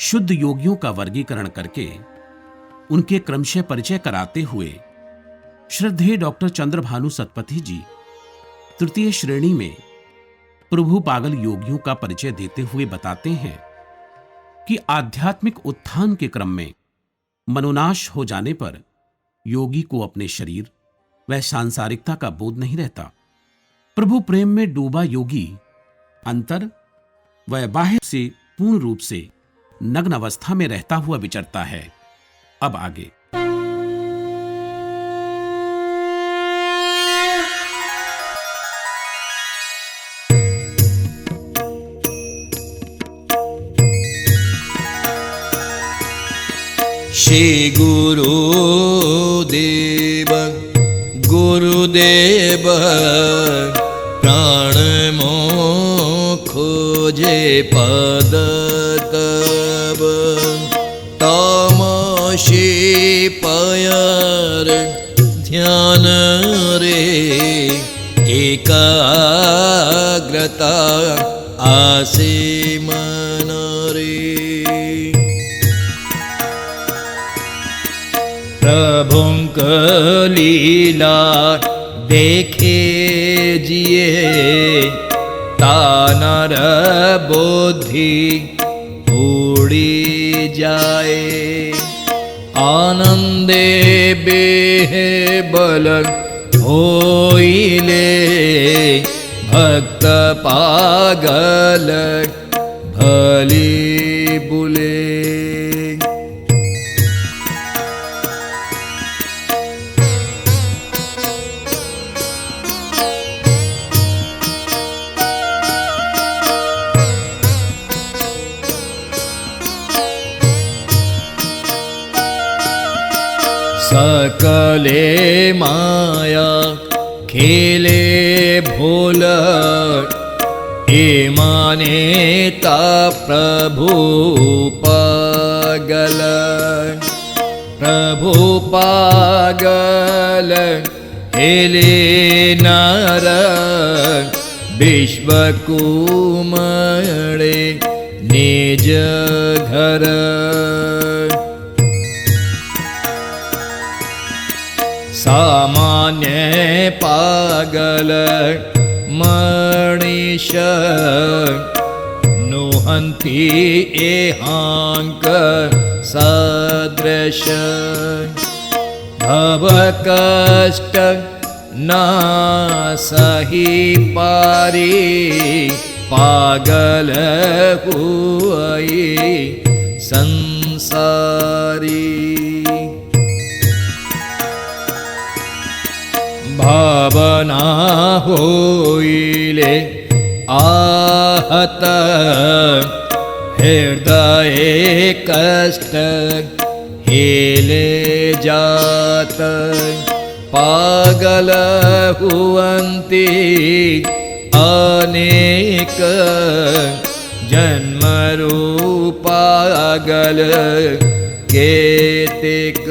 शुद्ध योगियों का वर्गीकरण करके उनके क्रमशः परिचय कराते हुए श्रद्धेय डॉक्टर चंद्रभानु सतपथी जी तृतीय श्रेणी में प्रभु पागल योगियों का परिचय देते हुए बताते हैं कि आध्यात्मिक उत्थान के क्रम में मनोनाश हो जाने पर योगी को अपने शरीर व सांसारिकता का बोध नहीं रहता। प्रभु प्रेम में डूबा योगी अंतर व बाह्य से पूर्ण रूप से नग्न अवस्था में रहता हुआ विचरता है। अब आगे। श्री गुरुदेव गुरुदेव प्राण मो खोजे पद तब तमसी पयर ध्यान रे एकाग्रता आसे मन रे प्रभुंक लीला देखे जिए तानर बुद्धि उड़ी जाए आनंदे बेबल होइले भक्त पागल भली बुले सकले माया खेले भोल ए माने ता प्रभु पागल हेले नर विश्व कुमड़े निज घर सामान्य पागल मणिष नुहंती एहांक सदृश भव कष्ट ना सही पारी पागल हुई संसारी भावना होइले आहत हृदय कष्ट हेले जात पागल हुवन्ति अनेक जन्म रूपागल केतेक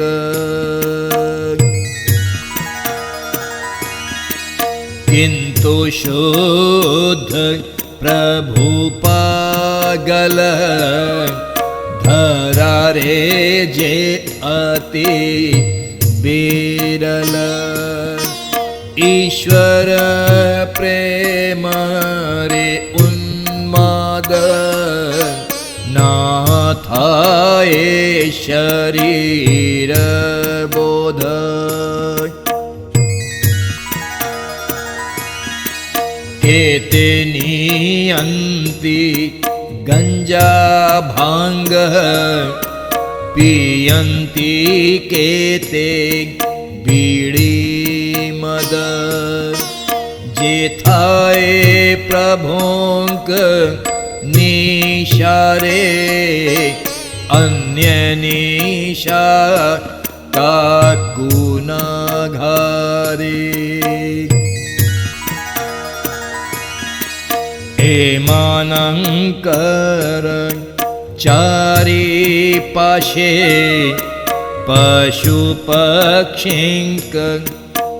किंतु शुद्ध प्रभु पागल धरा रे जे अति बिरल ईश्वर प्रेम रे उन्माद ना थाए शरीर बोध केतनी अंति गंजा भांग पियंती केते बीड़ी मद जेथाए प्रभोंक निशारे अन्य निशा काकुना घारे हेमानंकर चारी पाशे पशु पक्षिंक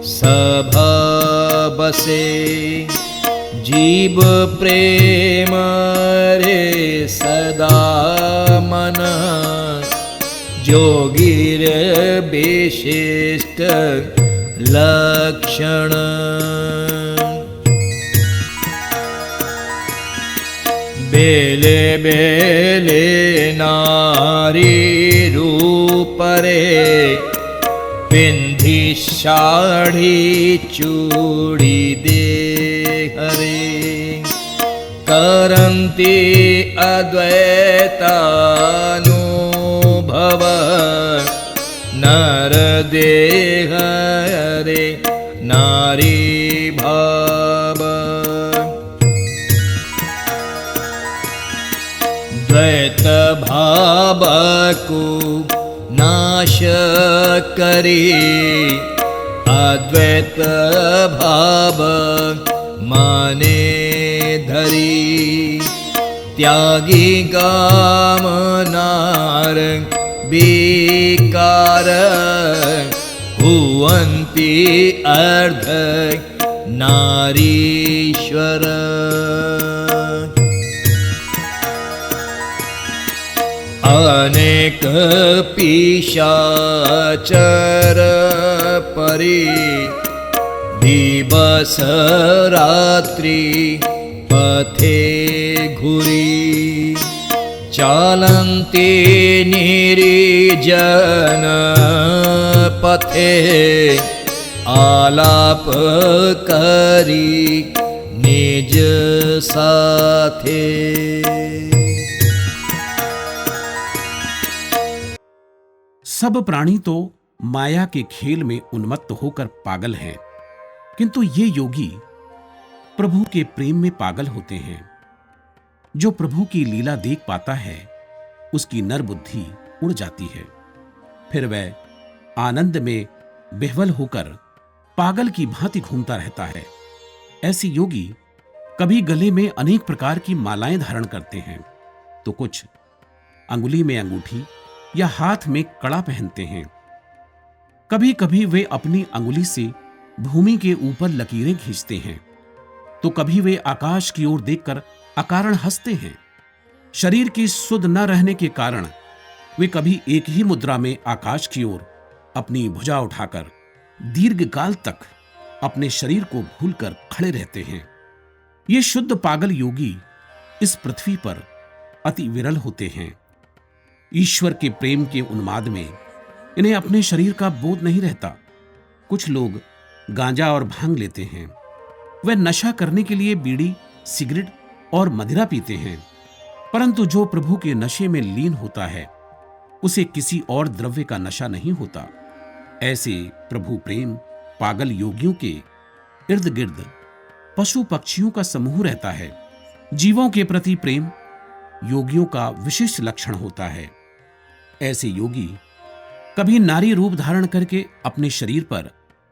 सभा बसे जीव प्रेम रे सदा मन जोगीर विशिष्ट लक्षण बेले बेले नारी रूप रे पिंधी साड़ी चूड़ी दे हरे करंती अद्वैतानुभव नर देह रे नारी भाव द्वैत भाव को नाश करी अद्वैत भाव माने धरी त्यागी कामनार विकार हुवन्ति अर्ध नारीश्वर अनेक पिशाचर परी दिवस रात्रि पथे घुरी चालन्ति निर्जन पथे आलाप करी निज साथे। सब प्राणी तो माया के खेल में उन्मत्त होकर पागल हैं, किंतु ये योगी प्रभु के प्रेम में पागल होते हैं। जो प्रभु की लीला देख पाता है उसकी नर बुद्धि उड़ जाती है, फिर वह आनंद में विह्वल होकर पागल की भांति घूमता रहता है। ऐसे योगी कभी गले में अनेक प्रकार की मालाएं धारण करते हैं, तो कुछ अंगुली में अंगूठी या हाथ में कड़ा पहनते हैं। कभी कभी वे अपनी अंगुली से भूमि के ऊपर लकीरें खींचते हैं, तो कभी वे आकाश की ओर देखकर अकारण हंसते हैं। शरीर की सुध न रहने के कारण वे कभी एक ही मुद्रा में आकाश की ओर अपनी भुजा उठाकर दीर्घ काल तक अपने शरीर को भूलकर खड़े रहते हैं। ये शुद्ध पागल योगी इस पृथ्वी पर अति विरल होते हैं। ईश्वर के प्रेम के उन्माद में इन्हें अपने शरीर का बोध नहीं रहता। कुछ लोग गांजा और भांग लेते हैं, वे नशा करने के लिए बीड़ी, सिगरेट और मदिरा पीते हैं, परंतु जो प्रभु के नशे में लीन होता है उसे किसी और द्रव्य का नशा नहीं होता। ऐसे प्रभु प्रेम पागल योगियों के इर्द गिर्द पशु पक्षियों का समूह रहता है। जीवों के प्रति प्रेम योगियों का विशिष्ट लक्षण होता है। ऐसे योगी कभी नारी रूप धारण करके अपने शरीर पर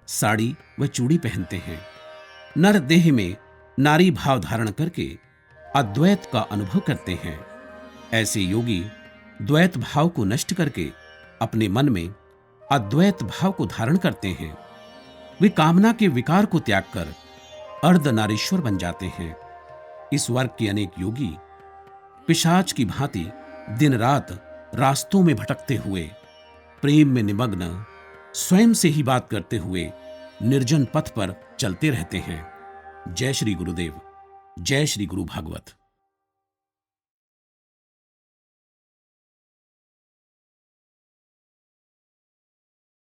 साड़ी व चूड़ी पहनते हैं, नर देह में नारी भाव धारण करके अद्वैत का अनुभव करते हैं। ऐसे योगी द्वैत भाव को नष्ट करके अपने मन में अद्वैत भाव को धारण करते हैं। वे कामना के विकार को त्याग कर अर्धनारीश्वर बन जाते हैं। इस वर्ग के अनेक योगी पिशाच की भांति दिन रात रास्तों में भटकते हुए, प्रेम में निमग्न, स्वयं से ही बात करते हुए निर्जन पथ पर चलते रहते हैं। जय श्री गुरुदेव, जय श्री गुरु भागवत।